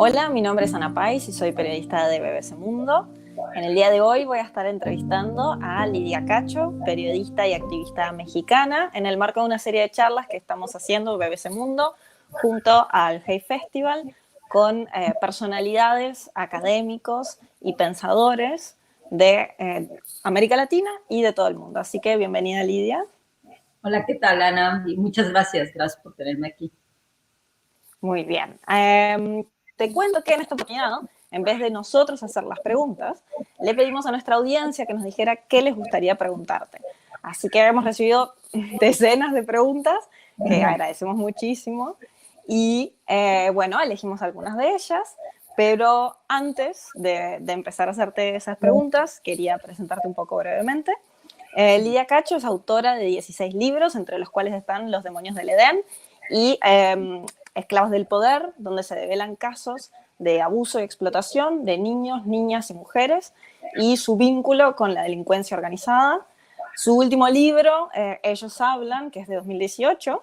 Hola, mi nombre es Ana Pais y soy periodista de BBC Mundo. En el día de hoy voy a estar entrevistando a Lidia Cacho, periodista y activista mexicana, en el marco de una serie de charlas que estamos haciendo BBC Mundo junto al Hey Festival con personalidades, académicos y pensadores de América Latina y de todo el mundo. Así que bienvenida, Lidia. Hola, ¿qué tal, Ana? Y muchas gracias por tenerme aquí. Muy bien. Te cuento que en esta oportunidad, ¿no?, en vez de nosotros hacer las preguntas, le pedimos a nuestra audiencia que nos dijera qué les gustaría preguntarte. Así que hemos recibido decenas de preguntas, que agradecemos muchísimo. Y bueno, elegimos algunas de ellas, pero antes de empezar a hacerte esas preguntas, quería presentarte un poco brevemente. Lidia Cacho es autora de 16 libros, entre los cuales están Los demonios del Edén y Esclavos del Poder, donde se develan casos de abuso y explotación de niños, niñas y mujeres y su vínculo con la delincuencia organizada. Su último libro, Ellos hablan, que es de 2018,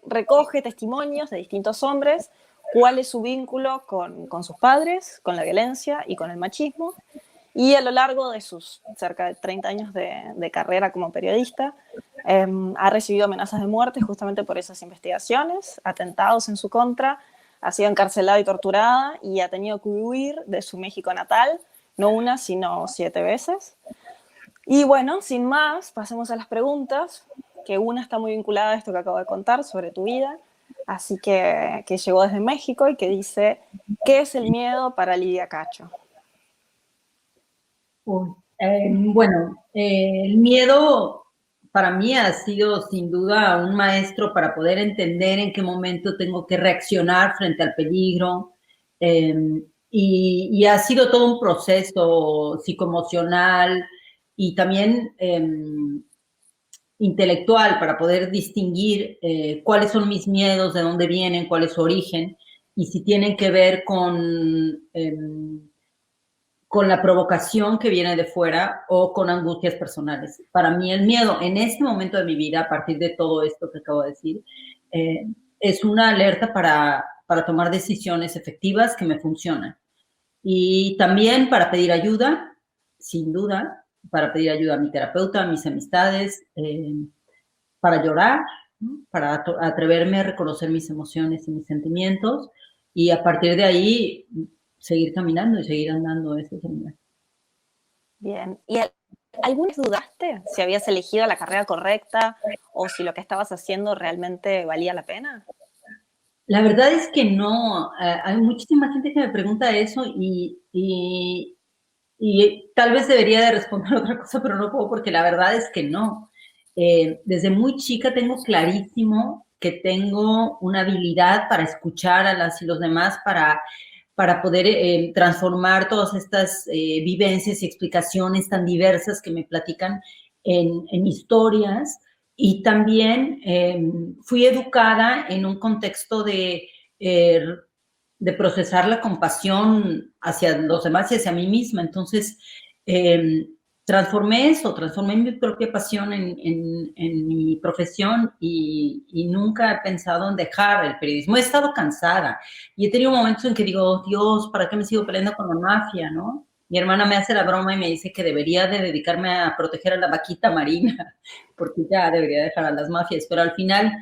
recoge testimonios de distintos hombres, cuál es su vínculo con sus padres, con la violencia y con el machismo. Y a lo largo de sus cerca de 30 años de carrera como periodista, ha recibido amenazas de muerte justamente por esas investigaciones, atentados en su contra, ha sido encarcelada y torturada y ha tenido que huir de su México natal, no una, sino 7 veces. Y bueno, sin más, pasemos a las preguntas, que una está muy vinculada a esto que acabo de contar sobre tu vida, así que llegó desde México y que dice, ¿qué es el miedo para Lidia Cacho? El miedo para mí ha sido sin duda un maestro para poder entender en qué momento tengo que reaccionar frente al peligro. eh, y ha sido todo un proceso psicoemocional y también intelectual para poder distinguir cuáles son mis miedos, de dónde vienen, cuál es su origen y si tienen que ver con la provocación que viene de fuera o con angustias personales. Para mí el miedo en este momento de mi vida, a partir de todo esto que acabo de decir, es una alerta para tomar decisiones efectivas que me funcionan. Y también para pedir ayuda, sin duda, para pedir ayuda a mi terapeuta, a mis amistades, para llorar, ¿no? Para atreverme a reconocer mis emociones y mis sentimientos y a partir de ahí seguir caminando y seguir andando. Ese es el mío. Bien. ¿Y alguna vez dudaste si habías elegido la carrera correcta o si lo que estabas haciendo realmente valía la pena? La verdad es que no, hay muchísima gente que me pregunta eso y tal vez debería de responder otra cosa, pero no puedo porque la verdad es que no. Desde muy chica tengo clarísimo que tengo una habilidad para escuchar a las y los demás, para poder transformar todas estas vivencias y explicaciones tan diversas que me platican en historias. Y también fui educada en un contexto eh, de procesar la compasión hacia los demás y hacia mí misma. Entonces, eh, transformé mi propia pasión en mi profesión y nunca he pensado en dejar el periodismo. He estado cansada y he tenido momentos en que digo, oh, Dios, ¿para qué me sigo peleando con la mafia, no? Mi hermana me hace la broma y me dice que debería de dedicarme a proteger a la vaquita marina, porque ya debería dejar a las mafias, pero al final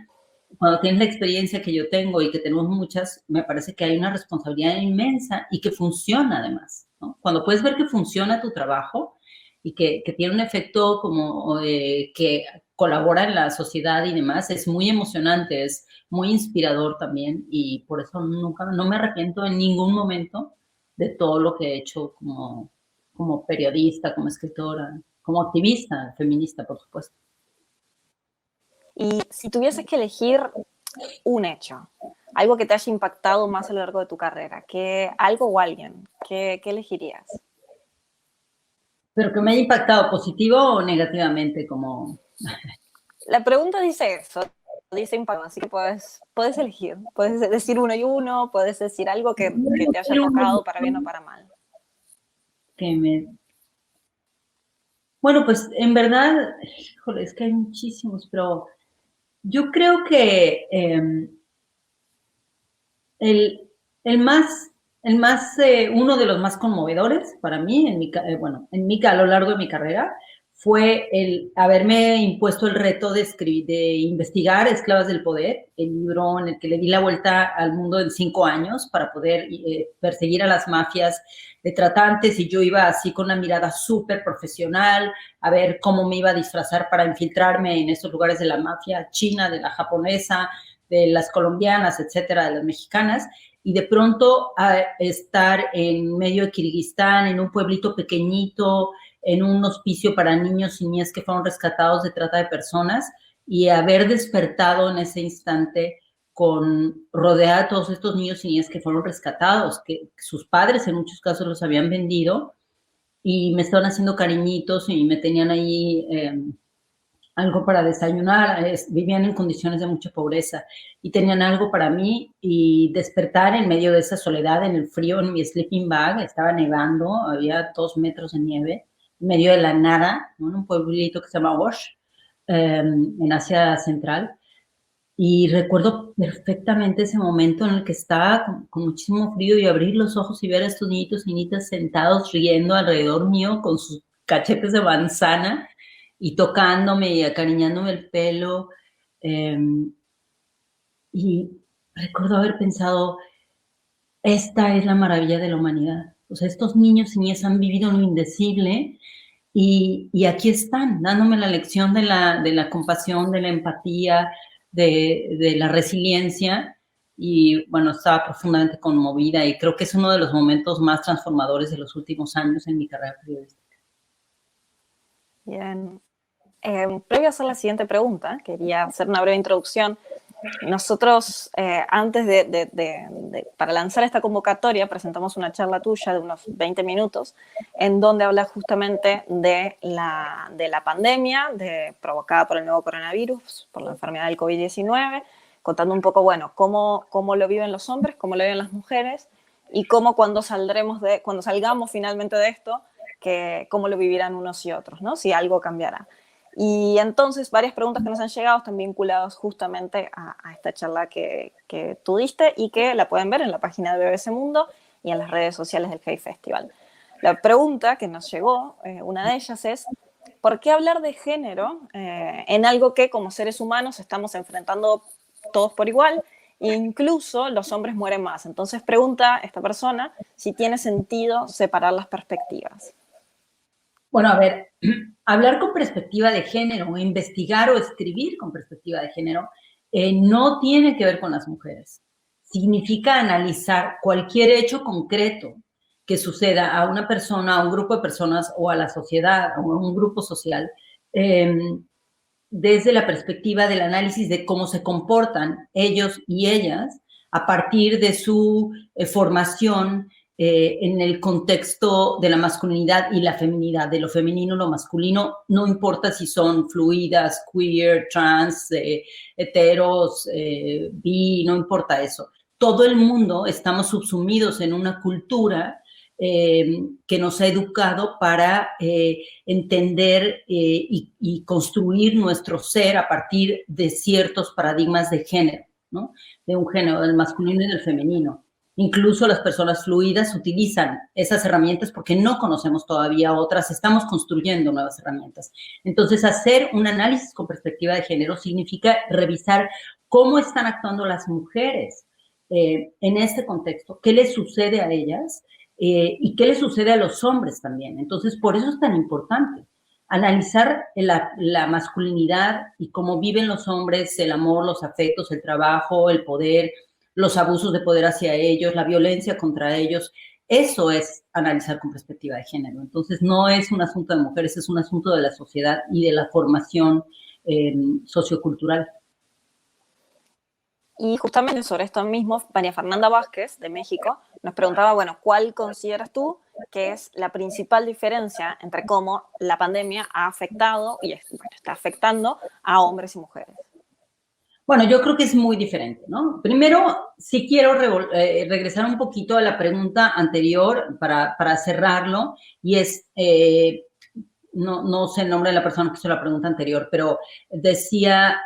cuando tienes la experiencia que yo tengo y que tenemos muchas, me parece que hay una responsabilidad inmensa y que funciona además, ¿no? Cuando puedes ver que funciona tu trabajo y que tiene un efecto como que colabora en la sociedad y demás, es muy emocionante, es muy inspirador también y por eso nunca, no me arrepiento en ningún momento de todo lo que he hecho como periodista, como escritora, como activista feminista, por supuesto. Y si tuvieses que elegir un hecho, algo que te haya impactado más a lo largo de tu carrera, algo o alguien, ¿qué elegirías? Pero que me haya impactado positivo o negativamente, como... La pregunta dice eso, dice impacto, así que puedes elegir, puedes decir uno y uno, puedes decir algo que te haya tocado para bien o para mal. Que me... Bueno, pues en verdad, híjole, es que hay muchísimos, pero yo creo que el, El más, uno de los más conmovedores para mí, a lo largo de mi carrera, fue el haberme impuesto el reto de escribir, de investigar Esclavas del Poder, el libro en el que le di la vuelta al mundo en 5 años para poder perseguir a las mafias de tratantes, y yo iba así con una mirada súper profesional a ver cómo me iba a disfrazar para infiltrarme en estos lugares de la mafia china, de la japonesa, de las colombianas, etcétera, de las mexicanas, y de pronto a estar en medio de Kirguistán, en un pueblito pequeñito, en un hospicio para niños y niñas que fueron rescatados de trata de personas, y haber despertado en ese instante con rodeada de todos estos niños y niñas que fueron rescatados, que sus padres en muchos casos los habían vendido y me estaban haciendo cariñitos y me tenían ahí algo para desayunar, vivían en condiciones de mucha pobreza y tenían algo para mí, y despertar en medio de esa soledad, en el frío, en mi sleeping bag, estaba nevando, había 2 metros de nieve, en medio de la nada, ¿no? En un pueblito que se llama Osh, en Asia Central, y recuerdo perfectamente ese momento en el que estaba con muchísimo frío, y abrir los ojos y ver a estos niñitos y niñitas sentados riendo alrededor mío con sus cachetes de manzana y tocándome y acariñándome el pelo. Eh, y recuerdo haber pensado, esta es la maravilla de la humanidad. O sea, estos niños y niñas han vivido lo indecible y aquí están, dándome la lección de la compasión, de la empatía, de la resiliencia. Y bueno, estaba profundamente conmovida y creo que es uno de los momentos más transformadores de los últimos años en mi carrera periodística. Bien. Previo a hacer la siguiente pregunta, quería hacer una breve introducción. Nosotros, antes para lanzar esta convocatoria, presentamos una charla tuya de unos 20 minutos, en donde hablas justamente de la pandemia provocada por el nuevo coronavirus, por la enfermedad del COVID-19, contando un poco, bueno, cómo lo viven los hombres, cómo lo viven las mujeres, y cómo cuando salgamos finalmente de esto, cómo lo vivirán unos y otros, ¿no? Si algo cambiará. Y entonces varias preguntas que nos han llegado están vinculadas justamente a esta charla que tú diste, y que la pueden ver en la página de BBC Mundo y en las redes sociales del Hey Festival. La pregunta que nos llegó, una de ellas es, ¿por qué hablar de género en algo que como seres humanos estamos enfrentando todos por igual, e incluso los hombres mueren más? Entonces pregunta esta persona si tiene sentido separar las perspectivas. Bueno, a ver, hablar con perspectiva de género, investigar o escribir con perspectiva de género, no tiene que ver con las mujeres. Significa analizar cualquier hecho concreto que suceda a una persona, a un grupo de personas o a la sociedad, o a un grupo social, desde la perspectiva del análisis de cómo se comportan ellos y ellas a partir de su formación en el contexto de la masculinidad y la feminidad, de lo femenino, lo masculino, no importa si son fluidas, queer, trans, heteros, bi, no importa eso. Todo el mundo estamos subsumidos en una cultura que nos ha educado para entender y construir nuestro ser a partir de ciertos paradigmas de género, ¿no? De un género, del masculino y del femenino. Incluso las personas fluidas utilizan esas herramientas porque no conocemos todavía otras, estamos construyendo nuevas herramientas. Entonces, hacer un análisis con perspectiva de género significa revisar cómo están actuando las mujeres en este contexto, qué les sucede a ellas y qué les sucede a los hombres también. Entonces, por eso es tan importante analizar la masculinidad y cómo viven los hombres, el amor, los afectos, el trabajo, el poder, los abusos de poder hacia ellos, la violencia contra ellos. Eso es analizar con perspectiva de género. Entonces, no es un asunto de mujeres, es un asunto de la sociedad y de la formación sociocultural. Y justamente sobre esto mismo, María Fernanda Vázquez, de México, nos preguntaba, bueno, ¿cuál consideras tú que es la principal diferencia entre cómo la pandemia ha afectado y está afectando a hombres y mujeres? Bueno, yo creo que es muy diferente, ¿no? Primero, sí quiero regresar un poquito a la pregunta anterior para cerrarlo, y es, no sé el nombre de la persona que hizo la pregunta anterior, pero decía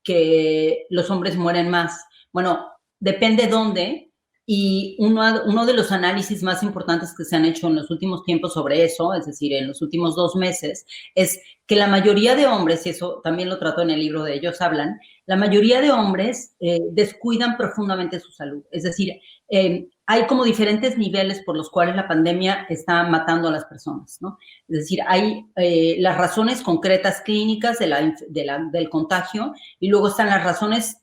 que los hombres mueren más. Bueno, depende dónde, Y uno de los análisis más importantes que se han hecho en los últimos tiempos sobre eso, es decir, en los últimos 2 meses, es que la mayoría de hombres, y eso también lo trato en el libro de ellos, hablan, la mayoría de hombres descuidan profundamente su salud. Es decir, hay como diferentes niveles por los cuales la pandemia está matando a las personas, ¿no? Es decir, hay las razones concretas clínicas del contagio y luego están las razones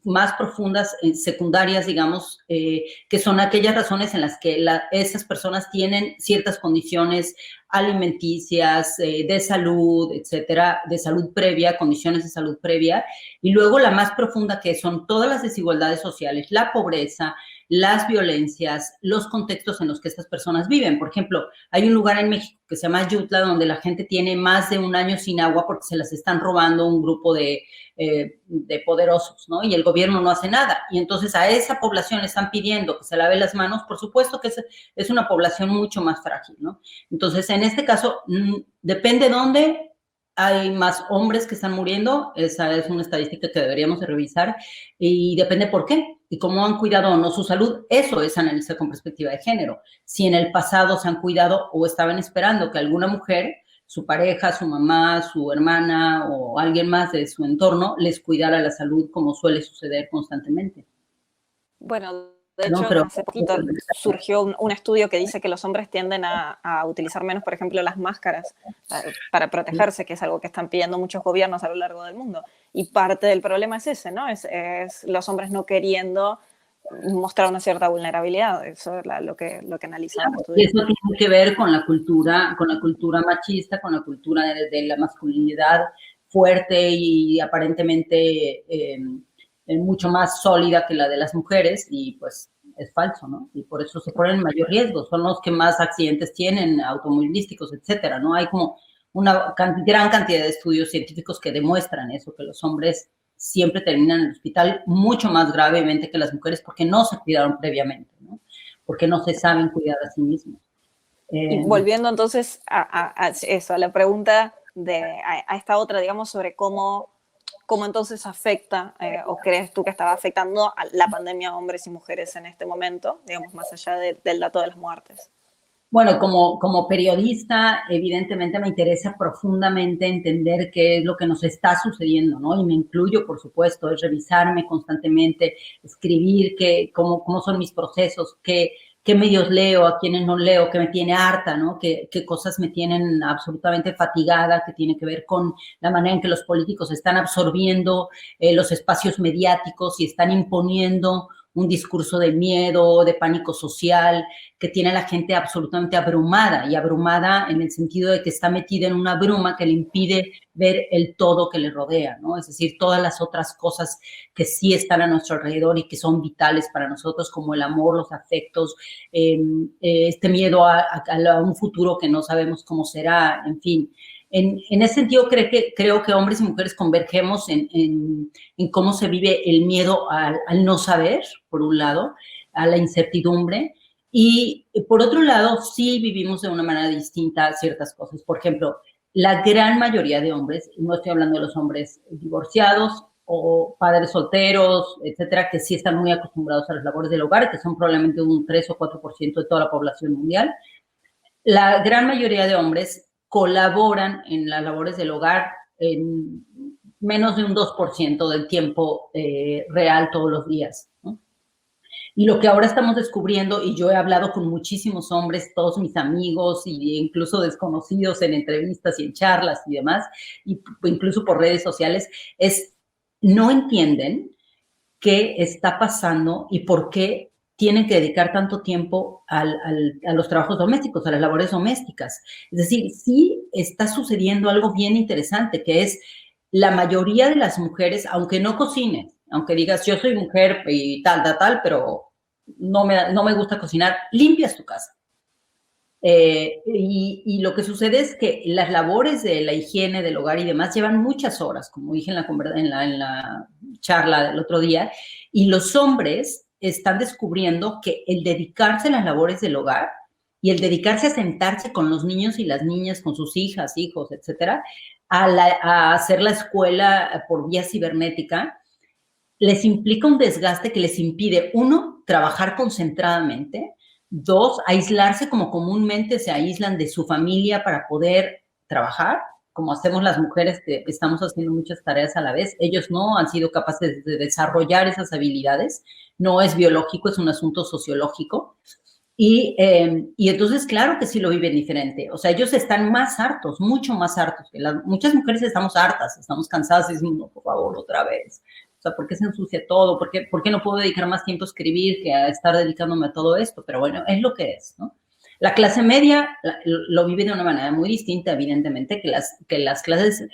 más profundas, secundarias, digamos, que son aquellas razones en las que esas personas tienen ciertas condiciones alimenticias, de salud, etcétera, de salud previa, condiciones de salud previa, y luego la más profunda, que son todas las desigualdades sociales, la pobreza, las violencias, los contextos en los que estas personas viven. Por ejemplo, hay un lugar en México que se llama Yutla, donde la gente tiene más de un año sin agua porque se las están robando un grupo de poderosos, ¿no? Y el gobierno no hace nada. Y entonces a esa población le están pidiendo que se lave las manos. Por supuesto que es una población mucho más frágil, ¿no? Entonces, en este caso, depende dónde hay más hombres que están muriendo. Esa es una estadística que deberíamos de revisar y depende por qué y cómo han cuidado o no su salud. Eso es analizar con perspectiva de género. Si en el pasado se han cuidado o estaban esperando que alguna mujer, su pareja, su mamá, su hermana o alguien más de su entorno les cuidara la salud, como suele suceder constantemente. Bueno, de hecho, hace poquito surgió un estudio que dice que los hombres tienden a utilizar menos, por ejemplo, las máscaras para protegerse, que es algo que están pidiendo muchos gobiernos a lo largo del mundo. Y parte del problema es ese, ¿no? Es los hombres no queriendo mostrar una cierta vulnerabilidad. Eso es lo que analizan los estudios. Y eso tiene que ver con la cultura machista, con la cultura de la masculinidad fuerte y aparentemente mucho más sólida que la de las mujeres, y pues es falso, ¿no? Y por eso se ponen en mayor riesgo, son los que más accidentes tienen, automovilísticos, etcétera, ¿no? Hay como una gran cantidad de estudios científicos que demuestran eso, que los hombres siempre terminan en el hospital mucho más gravemente que las mujeres porque no se cuidaron previamente, ¿no? Porque no se saben cuidar a sí mismos. Y volviendo entonces a eso, a la pregunta a esta otra, digamos, sobre cómo entonces afecta, o crees tú que estaba afectando a la pandemia a hombres y mujeres en este momento, digamos, más allá del dato de las muertes. Bueno, como periodista, evidentemente me interesa profundamente entender qué es lo que nos está sucediendo, ¿no? Y me incluyo, por supuesto, es revisarme constantemente, escribir cómo son mis procesos, qué medios leo, a quiénes no leo, qué me tiene harta, ¿no? Qué cosas me tienen absolutamente fatigada, que tiene que ver con la manera en que los políticos están absorbiendo los espacios mediáticos y están imponiendo un discurso de miedo, de pánico social, que tiene a la gente absolutamente abrumada, y abrumada en el sentido de que está metida en una bruma que le impide ver el todo que le rodea, ¿no? Es decir, todas las otras cosas que sí están a nuestro alrededor y que son vitales para nosotros, como el amor, los afectos, este miedo a un futuro que no sabemos cómo será, en fin. En ese sentido, creo que hombres y mujeres convergemos en cómo se vive el miedo al no saber, por un lado, a la incertidumbre, y por otro lado, sí vivimos de una manera distinta ciertas cosas. Por ejemplo, la gran mayoría de hombres, no estoy hablando de los hombres divorciados o padres solteros, etcétera, que sí están muy acostumbrados a las labores del hogar, que son probablemente un 3 o 4% de toda la población mundial. La gran mayoría de hombres colaboran en las labores del hogar en menos de un 2% del tiempo real todos los días, ¿no? Y lo que ahora estamos descubriendo, y yo he hablado con muchísimos hombres, todos mis amigos, e incluso desconocidos en entrevistas y en charlas y demás, y incluso por redes sociales, es no entienden qué está pasando y por qué tienen que dedicar tanto tiempo a los trabajos domésticos, a las labores domésticas. Es decir, sí está sucediendo algo bien interesante, que es la mayoría de las mujeres, aunque no cocinen, aunque digas yo soy mujer y tal, pero no me gusta cocinar, limpias tu casa. Y lo que sucede es que las labores de la higiene del hogar y demás llevan muchas horas, como dije en la charla del otro día, y los hombres están descubriendo que el dedicarse a las labores del hogar y el dedicarse a sentarse con los niños y las niñas, con sus hijas, hijos, etcétera, a hacer la escuela por vía cibernética, les implica un desgaste que les impide, uno, trabajar concentradamente, dos, aislarse como comúnmente se aíslan de su familia para poder trabajar, como hacemos las mujeres que estamos haciendo muchas tareas a la vez. Ellos no han sido capaces de desarrollar esas habilidades. No es biológico, es un asunto sociológico. Y entonces, claro que sí lo viven diferente. O sea, ellos están más hartos, mucho más hartos. Muchas mujeres estamos hartas, estamos cansadas y decimos, no, por favor, otra vez. O sea, ¿por qué se ensucia todo? ¿Por qué no puedo dedicar más tiempo a escribir que a estar dedicándome a todo esto? Pero bueno, es lo que es, ¿no? La clase media lo vive de una manera muy distinta, evidentemente, que las clases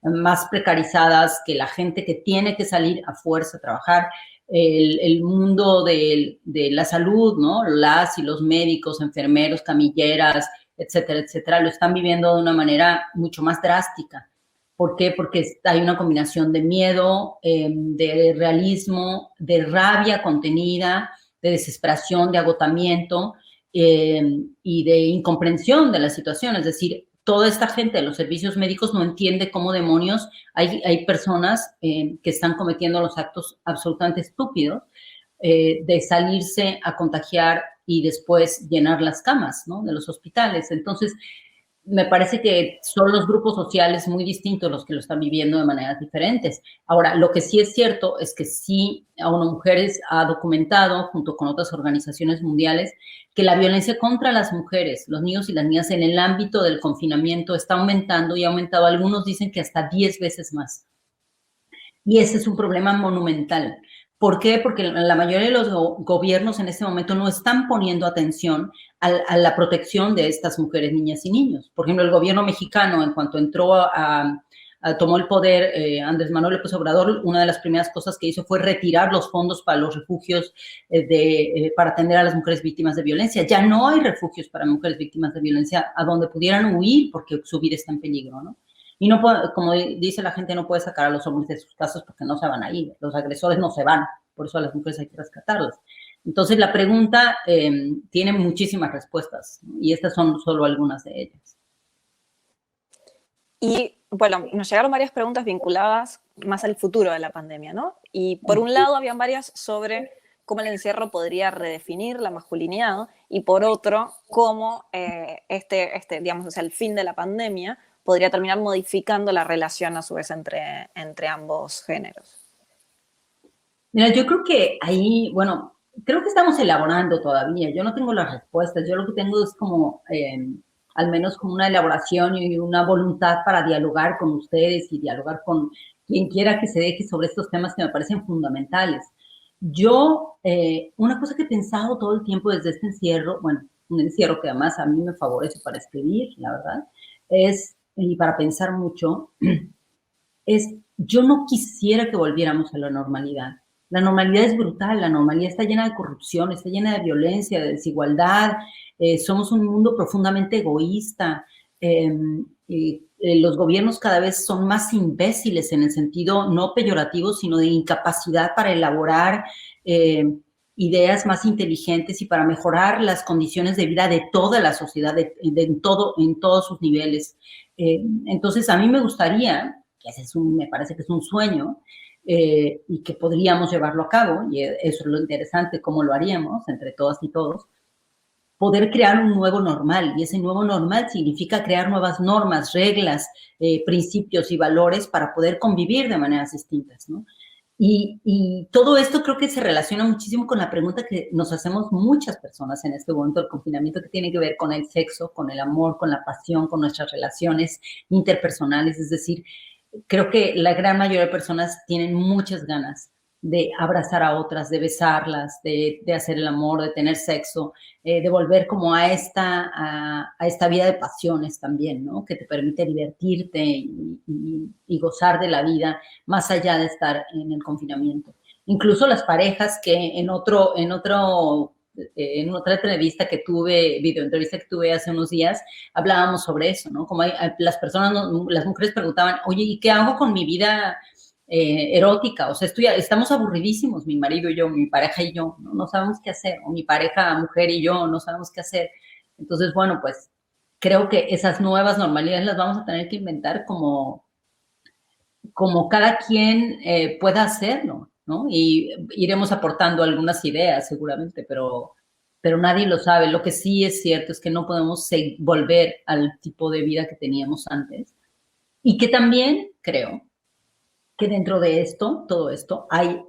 más precarizadas, que la gente que tiene que salir a fuerza a trabajar, el mundo de la salud, ¿no? Las y los médicos, enfermeros, camilleras, etcétera, etcétera, lo están viviendo de una manera mucho más drástica. ¿Por qué? Porque hay una combinación de miedo, de realismo, de rabia contenida, de desesperación, de agotamiento y de incomprensión de la situación. Es decir, toda esta gente de los servicios médicos no entiende cómo demonios hay personas que están cometiendo los actos absolutamente estúpidos de salirse a contagiar y después llenar las camas, ¿no? De los hospitales. Entonces, me parece que son los grupos sociales muy distintos los que lo están viviendo de maneras diferentes. Ahora, lo que sí es cierto es que sí, ONU Mujeres ha documentado, junto con otras organizaciones mundiales, que la violencia contra las mujeres, los niños y las niñas en el ámbito del confinamiento está aumentando y ha aumentado, algunos dicen que hasta 10 veces más. Y ese es un problema monumental. ¿Por qué? Porque la mayoría de los gobiernos en este momento no están poniendo atención a la protección de estas mujeres, niñas y niños. Por ejemplo, el gobierno mexicano, en cuanto entró tomó el poder Andrés Manuel López Obrador, una de las primeras cosas que hizo fue retirar los fondos para los refugios para atender a las mujeres víctimas de violencia. Ya no hay refugios para mujeres víctimas de violencia a donde pudieran huir porque su vida está en peligro, ¿no? Y no puede, como dice la gente, no puede sacar a los hombres de sus casas porque no se van a ir. Los agresores no se van, por eso a las mujeres hay que rescatarlas. Entonces la pregunta tiene muchísimas respuestas, ¿no? Y estas son solo algunas de ellas. Y bueno, nos llegaron varias preguntas vinculadas más al futuro de la pandemia, ¿no? Y por un lado habían varias sobre cómo el encierro podría redefinir la masculinidad y por otro, cómo digamos, o sea, el fin de la pandemia podría terminar modificando la relación a su vez entre ambos géneros. Mira, yo creo que ahí, bueno, creo que estamos elaborando todavía. Yo no tengo las respuestas. Yo lo que tengo es como, al menos como una elaboración y una voluntad para dialogar con ustedes y dialogar con quien quiera que se deje sobre estos temas que me parecen fundamentales. Yo, una cosa que he pensado todo el tiempo desde este encierro, bueno, un encierro que además a mí me favorece para escribir, la verdad, y para pensar mucho, yo no quisiera que volviéramos a la normalidad. La normalidad es brutal, la normalidad está llena de corrupción, está llena de violencia, de desigualdad, somos un mundo profundamente egoísta, los gobiernos cada vez son más imbéciles en el sentido no peyorativo, sino de incapacidad para elaborar ideas más inteligentes y para mejorar las condiciones de vida de toda la sociedad, en todos sus niveles. Entonces, a mí me gustaría, que me parece que es un sueño, y que podríamos llevarlo a cabo, y eso es lo interesante, cómo lo haríamos entre todas y todos, poder crear un nuevo normal, y ese nuevo normal significa crear nuevas normas, reglas, principios y valores para poder convivir de maneras distintas, ¿no? Y todo esto creo que se relaciona muchísimo con la pregunta que nos hacemos muchas personas en este momento del confinamiento, que tiene que ver con el sexo, con el amor, con la pasión, con nuestras relaciones interpersonales. Es decir, creo que la gran mayoría de personas tienen muchas ganas de abrazar a otras, de besarlas, de hacer el amor, de tener sexo, de volver como a esta vida de pasiones también, ¿no? Que te permite divertirte y gozar de la vida más allá de estar en el confinamiento. Incluso las parejas que en otra entrevista que tuve, videoentrevista que tuve hace unos días, hablábamos sobre eso, ¿no? Como las mujeres preguntaban, oye, ¿y qué hago con mi vida erótica? O sea, estamos aburridísimos, mi marido y yo, mi pareja y yo, ¿no? No sabemos qué hacer, o mi pareja, mujer y yo, no sabemos qué hacer. Entonces, bueno, pues creo que esas nuevas normalidades las vamos a tener que inventar como cada quien pueda hacerlo. ¿no? Y iremos aportando algunas ideas seguramente, pero nadie lo sabe. Lo que sí es cierto es que no podemos volver al tipo de vida que teníamos antes. Y que también creo que dentro de esto, todo esto, hay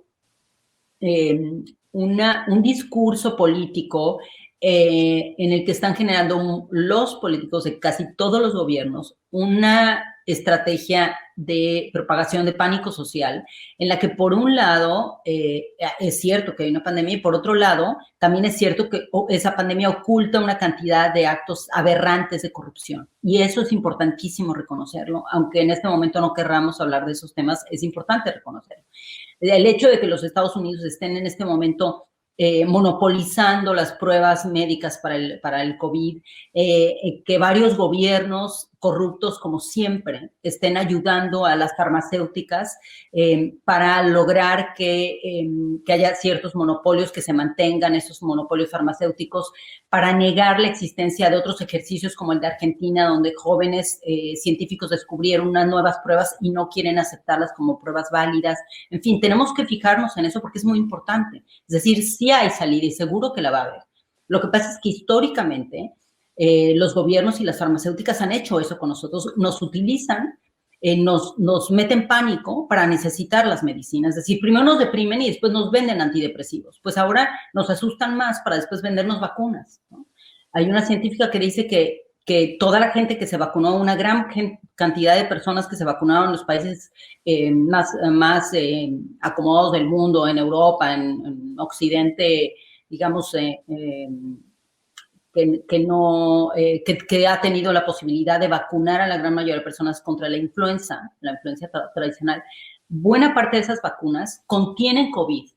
un discurso político en el que están generando los políticos de casi todos los gobiernos una estrategia de propagación de pánico social, en la que por un lado es cierto que hay una pandemia y por otro lado también es cierto que esa pandemia oculta una cantidad de actos aberrantes de corrupción. Y eso es importantísimo reconocerlo, aunque en este momento no querramos hablar de esos temas, es importante reconocerlo. El hecho de que los Estados Unidos estén en este momento monopolizando las pruebas médicas para el COVID, que varios gobiernos corruptos, como siempre, estén ayudando a las farmacéuticas para lograr que haya ciertos monopolios, que se mantengan esos monopolios farmacéuticos, para negar la existencia de otros ejercicios como el de Argentina, donde jóvenes científicos descubrieron unas nuevas pruebas y no quieren aceptarlas como pruebas válidas. En fin, tenemos que fijarnos en eso porque es muy importante. Es decir, sí hay salida y seguro que la va a haber. Lo que pasa es que históricamente los gobiernos y las farmacéuticas han hecho eso con nosotros, nos utilizan, nos meten pánico para necesitar las medicinas. Es decir, primero nos deprimen y después nos venden antidepresivos. Pues ahora nos asustan más para después vendernos vacunas, ¿no? Hay una científica que dice que toda la gente que se vacunó, una gran cantidad de personas que se vacunaron en los países más acomodados del mundo, en Europa, en Occidente, digamos, que ha tenido la posibilidad de vacunar a la gran mayoría de personas contra la influenza tradicional. Buena parte de esas vacunas contienen COVID.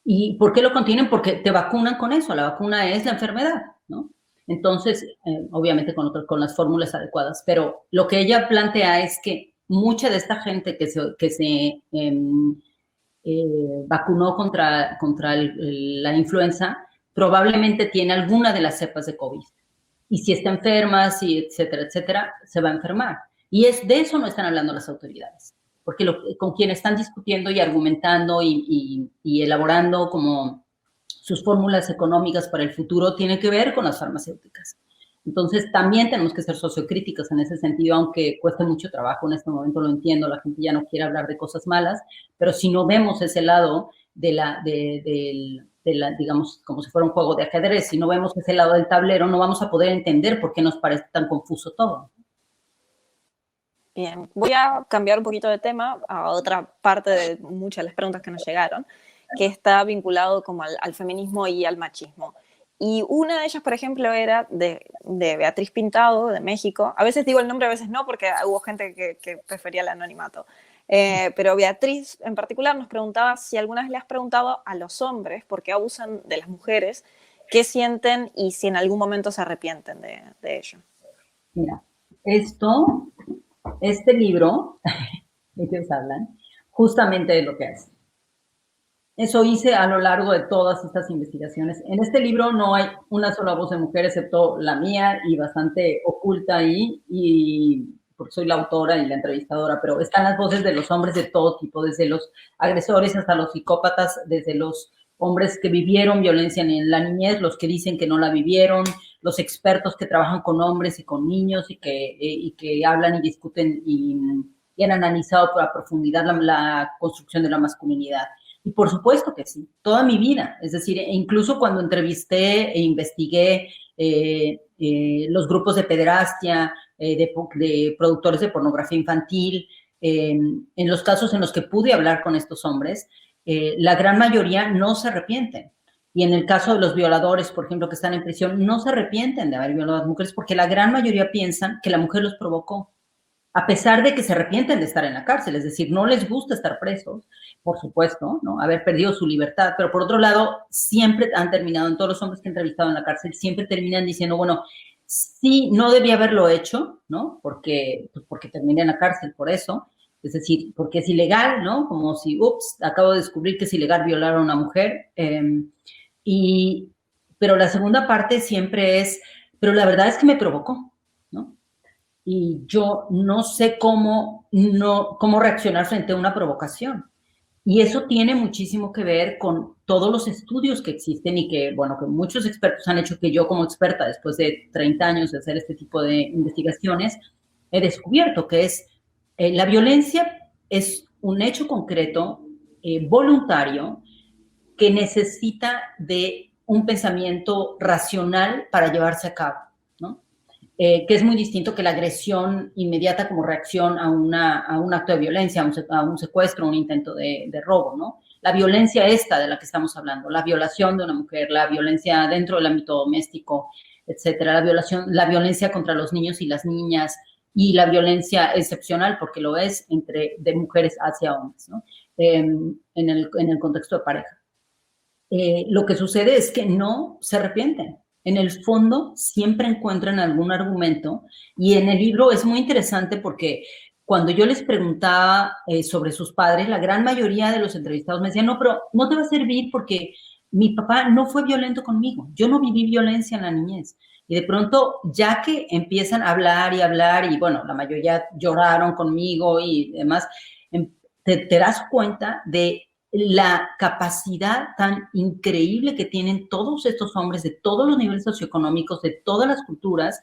¿Y por qué lo contienen? Porque te vacunan con eso. La vacuna es la enfermedad, ¿no? Entonces, obviamente con las fórmulas adecuadas, pero lo que ella plantea es que mucha de esta gente que se vacunó contra la influenza probablemente tiene alguna de las cepas de COVID. Y si está enferma, etcétera, se va a enfermar. Y de eso no están hablando las autoridades, porque con quienes están discutiendo y argumentando y elaborando como sus fórmulas económicas para el futuro tiene que ver con las farmacéuticas. Entonces, también tenemos que ser sociocríticos en ese sentido, aunque cueste mucho trabajo en este momento, lo entiendo, la gente ya no quiere hablar de cosas malas, pero si no vemos ese lado digamos, como si fuera un juego de ajedrez, si no vemos ese lado del tablero, no vamos a poder entender por qué nos parece tan confuso todo. Bien, voy a cambiar un poquito de tema a otra parte de muchas de las preguntas que nos llegaron, que está vinculado como al feminismo y al machismo. Y una de ellas, por ejemplo, era de Beatriz Pintado, de México. A veces digo el nombre, a veces no, porque hubo gente que prefería el anonimato. Pero Beatriz, en particular, nos preguntaba si alguna vez le has preguntado a los hombres por qué abusan de las mujeres, qué sienten y si en algún momento se arrepienten de ello. Mira, este libro, ellos hablan justamente de lo que hace. Eso hice a lo largo de todas estas investigaciones. En este libro no hay una sola voz de mujer, excepto la mía y bastante oculta ahí, y porque soy la autora y la entrevistadora, pero están las voces de los hombres de todo tipo, desde los agresores hasta los psicópatas, desde los hombres que vivieron violencia en la niñez, los que dicen que no la vivieron, los expertos que trabajan con hombres y con niños y que hablan y discuten y han analizado a profundidad la construcción de la masculinidad. Y por supuesto que sí, toda mi vida. Es decir, incluso cuando entrevisté e investigué los grupos de pederastia, de productores de pornografía infantil, en los casos en los que pude hablar con estos hombres, la gran mayoría no se arrepienten. Y en el caso de los violadores, por ejemplo, que están en prisión, no se arrepienten de haber violado a las mujeres porque la gran mayoría piensan que la mujer los provocó, a pesar de que se arrepienten de estar en la cárcel. Es decir, no les gusta estar presos, por supuesto, ¿no? Haber perdido su libertad, pero por otro lado, siempre han terminado, en todos los hombres que he entrevistado en la cárcel, siempre terminan diciendo, bueno, sí, no debía haberlo hecho, ¿no? Porque terminé en la cárcel por eso, es decir, porque es ilegal, ¿no? Como si, acabo de descubrir que es ilegal violar a una mujer, pero la segunda parte siempre es, pero la verdad es que me provocó, ¿no? Y yo no sé cómo reaccionar frente a una provocación. Y eso tiene muchísimo que ver con todos los estudios que existen y que, bueno, que muchos expertos han hecho, que yo como experta, después de 30 años de hacer este tipo de investigaciones, he descubierto que es la violencia es un hecho concreto, voluntario, que necesita de un pensamiento racional para llevarse a cabo, ¿no? Que es muy distinto que la agresión inmediata como reacción a un acto de violencia, a un secuestro, un intento de robo, ¿no? La violencia esta de la que estamos hablando, la violación de una mujer, la violencia dentro del ámbito doméstico, etcétera, la violencia contra los niños y las niñas, y la violencia excepcional, porque lo es, de mujeres hacia hombres, ¿no? En el contexto de pareja. Lo que sucede es que no se arrepienten. En el fondo siempre encuentran algún argumento, y en el libro es muy interesante porque cuando yo les preguntaba sobre sus padres, la gran mayoría de los entrevistados me decían, no, pero no te va a servir porque mi papá no fue violento conmigo, yo no viví violencia en la niñez. Y de pronto, ya que empiezan a hablar, y bueno, la mayoría lloraron conmigo y demás, te das cuenta de la capacidad tan increíble que tienen todos estos hombres de todos los niveles socioeconómicos, de todas las culturas,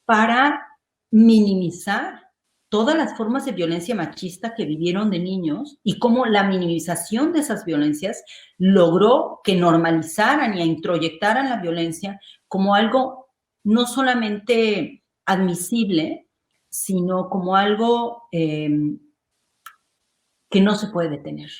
para minimizar todas las formas de violencia machista que vivieron de niños, y cómo la minimización de esas violencias logró que normalizaran y introyectaran la violencia como algo no solamente admisible, sino como algo que no se puede detener.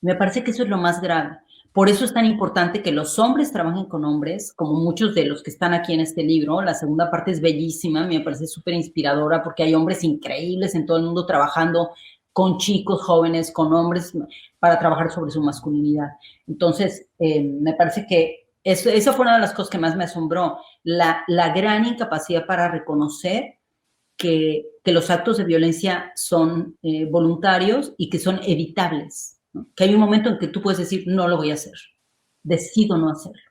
Me parece que eso es lo más grave. Por eso es tan importante que los hombres trabajen con hombres, como muchos de los que están aquí en este libro. La segunda parte es bellísima, me parece súper inspiradora, porque hay hombres increíbles en todo el mundo trabajando con chicos jóvenes, con hombres, para trabajar sobre su masculinidad. Entonces, me parece que esa fue una de las cosas que más me asombró, la gran incapacidad para reconocer que los actos de violencia son voluntarios y que son evitables, ¿no? Que hay un momento en que tú puedes decir, no lo voy a hacer, decido no hacerlo.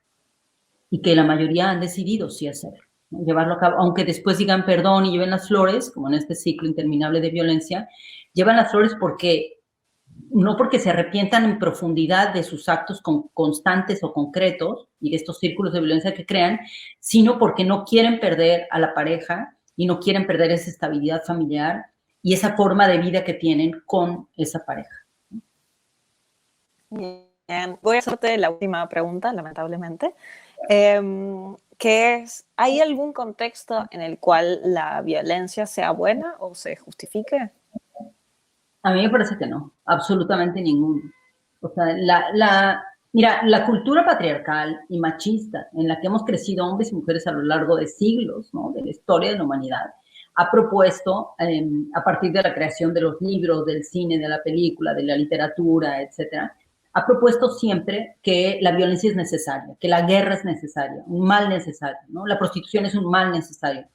Y que la mayoría han decidido sí hacerlo, ¿no? Llevarlo a cabo, aunque después digan perdón y lleven las flores, como en este ciclo interminable de violencia, llevan las flores no porque se arrepientan en profundidad de sus actos constantes o concretos y de estos círculos de violencia que crean, sino porque no quieren perder a la pareja y no quieren perder esa estabilidad familiar y esa forma de vida que tienen con esa pareja. Bien, voy a hacerte la última pregunta, lamentablemente, que es, ¿hay algún contexto en el cual la violencia sea buena o se justifique? A mí me parece que no, absolutamente ninguno. O sea, mira, la cultura patriarcal y machista en la que hemos crecido hombres y mujeres a lo largo de siglos, ¿no?, de la historia de la humanidad, ha propuesto, a partir de la creación de los libros, del cine, de la película, de la literatura, etcétera, ha propuesto siempre que la violencia es necesaria, que la guerra es necesaria, un mal necesario, ¿no? La prostitución es un mal necesario.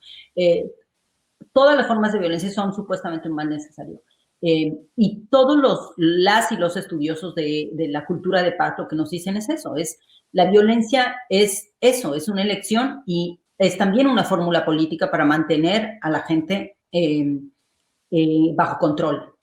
Todas las formas de violencia son supuestamente un mal necesario. Y todos las y los estudiosos de la cultura de paz lo que nos dicen es eso, la violencia es eso, es una elección y es también una fórmula política para mantener a la gente bajo control.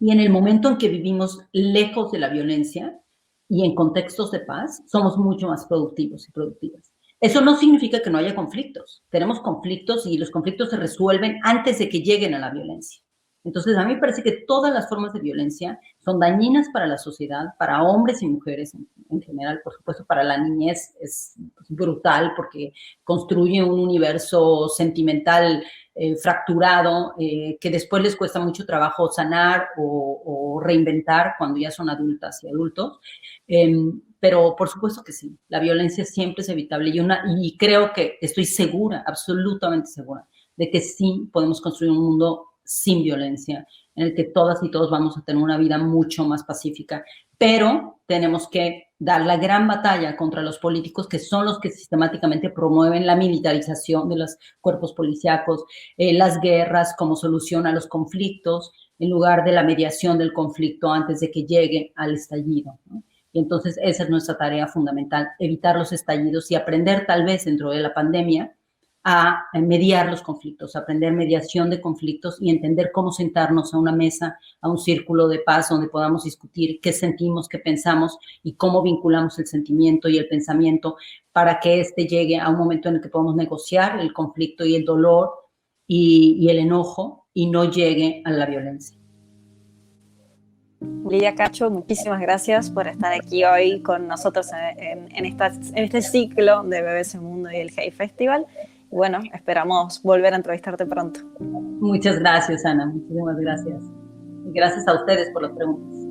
Y en el momento en que vivimos lejos de la violencia y en contextos de paz, somos mucho más productivos y productivas. Eso no significa que no haya conflictos. Tenemos conflictos y los conflictos se resuelven antes de que lleguen a la violencia. Entonces, a mí me parece que todas las formas de violencia son dañinas para la sociedad, para hombres y mujeres en general. Por supuesto, para la niñez es brutal porque construye un universo sentimental fracturado, que después les cuesta mucho trabajo sanar o reinventar cuando ya son adultas y adultos. Pero por supuesto que sí, la violencia siempre es evitable y creo que estoy segura, absolutamente segura, de que sí podemos construir un mundo sin violencia, en el que todas y todos vamos a tener una vida mucho más pacífica, pero tenemos que dar la gran batalla contra los políticos que son los que sistemáticamente promueven la militarización de los cuerpos policíacos, las guerras como solución a los conflictos, en lugar de la mediación del conflicto antes de que llegue al estallido, ¿no? Y entonces esa es nuestra tarea fundamental, evitar los estallidos y aprender tal vez dentro de la pandemia a mediar los conflictos, aprender mediación de conflictos y entender cómo sentarnos a una mesa, a un círculo de paz donde podamos discutir qué sentimos, qué pensamos y cómo vinculamos el sentimiento y el pensamiento para que éste llegue a un momento en el que podamos negociar el conflicto y el dolor y el enojo y no llegue a la violencia. Lidia Cacho, muchísimas gracias por estar aquí hoy con nosotros en este ciclo de BBC Mundo y el Hey Festival. Y bueno, esperamos volver a entrevistarte pronto. Muchas gracias, Ana. Muchísimas gracias. Y gracias a ustedes por las preguntas.